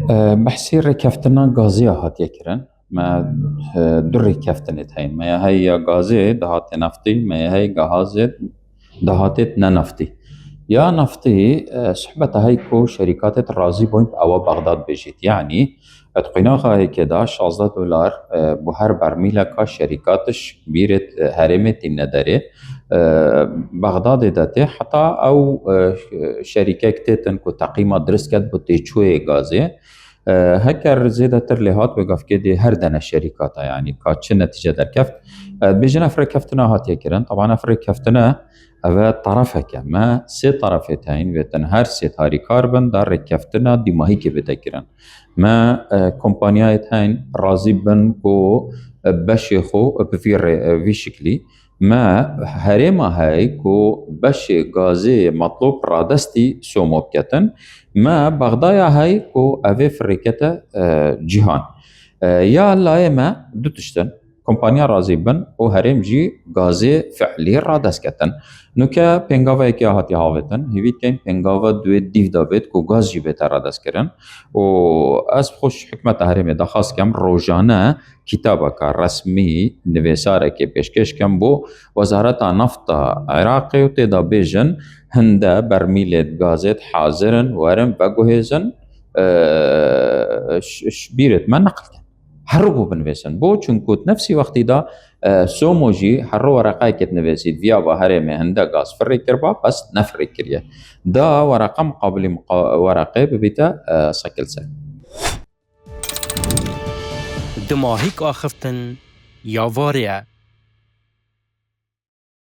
بحسي ركفتنا غازية هات يكرن ما دري كفتنت هين ما هي غازي دهات نفطي ما هي غازي دهاتت نفطي يا نفطي صحبة هيكو شركات الرازي بوينت أو بغداد بيجيت يعني اتقيناها هي كده 16 دولار بهر برميلة كا شركاتش كبيرة هرمت الندرة بغداد داته حتى أو شركة كتتن كو تقييمات درسكت بتيجوه غازي هكر زيادة ترليهات بقف كده هردنا الشركات يعني كاتش نتيجة در كفت بيجينا افريق كفتنا هات يكرن طبعا افريق كفتنا أبا طرفك ما سي طرفتين بيتن هر سي تاري كاربن دار كفتنا دي ما هيك بتكرن ما كومبانيات هين راضي بن كو بشيخو في شكلي ما هرما هاي كو بشي غازي مطلوب رادستي سومو بكتن ما بغدايا هاي كو أفي فريكتا جيهان يا لا ما دوتشتن كومبانيا رازي بن و هرم جي غازي فعلي رادس كتن نوكا بنغاوا اكي هاتي هاوتن هيويت كين بنغاوا دوي ديف دافيد كو غاز جي بيتا رادس كرن و اس خوش حكمة هرم دا خاص كم روجانا كتابك رسمي نويسارك بيشكش كم بو وزارة نفط عراقي و تيدا بيجن هندا برميلة غازات حاضرن ورم بگوهزن شبيرت ما نقل حرقوا بنفسن بو چونكوت نفسي وقتي دا سوموجي حرو ورقاي كت نفسيد فيا هرمي هندا غاز فري كربا بس نفري كريا دا ورقة مقابل ورقة ببيتا سكل سن دماهيك آخفتن يا واريا